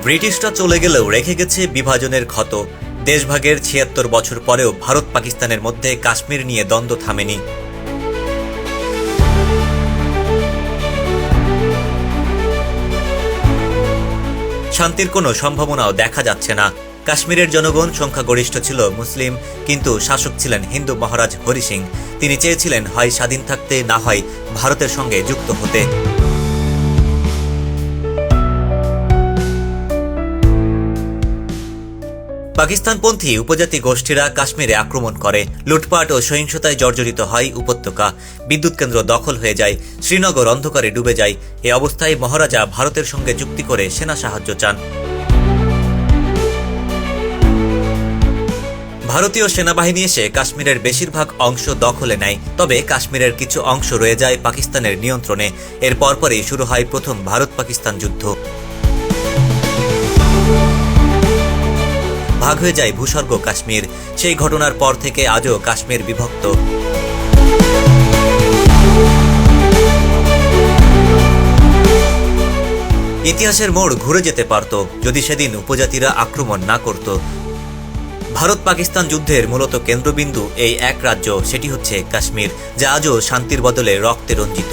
ব্রিটিশরা চলে গেলেও রেখে গেছে বিভাজনের ক্ষত। দেশভাগের ৭৬ বছর পরেও ভারত পাকিস্তানের মধ্যে কাশ্মীর নিয়ে দ্বন্দ্ব থামেনি। শান্তির কোনো সম্ভাবনাও দেখা যাচ্ছে না। কাশ্মীরের জনগণ সংখ্যাগরিষ্ঠ ছিল মুসলিম, কিন্তু শাসক ছিলেন হিন্দু মহারাজ হরি সিং। তিনি চেয়েছিলেন হয় স্বাধীন থাকতে, না হয় ভারতের সঙ্গে যুক্ত হতে। পাকিস্তানপন্থী উপজাতি গোষ্ঠীরা কাশ্মীরে আক্রমণ করে, লুটপাট ও সহিংসতায় জর্জরিত হয় উপত্যকা। বিদ্যুৎ কেন্দ্র দখল হয়ে যায়, শ্রীনগর অন্ধকারে ডুবে যায়। এ অবস্থায় মহারাজা ভারতের সঙ্গে চুক্তি করে সেনা সাহায্য চান। ভারতীয় সেনাবাহিনী এসে কাশ্মীরের বেশিরভাগ অংশ দখলে নেয়, তবে কাশ্মীরের কিছু অংশ রয়ে যায় পাকিস্তানের নিয়ন্ত্রণে। এর পরপরই শুরু হয় প্রথম ভারত পাকিস্তান যুদ্ধ। ভাগ হয়ে যায় ভূস্বর্গ কাশ্মীর। সেই ঘটনার পর থেকে আজও কাশ্মীর বিভক্ত। ইতিহাসের মোড় ঘুরে যেতে পারত যদি সেদিন উপজাতিরা আক্রমণ না করত। ভারত পাকিস্তান যুদ্ধের মূলত কেন্দ্রবিন্দু এই এক রাজ্য, সেটি হচ্ছে কাশ্মীর, যা আজও শান্তির বদলে রক্তে রঞ্জিত।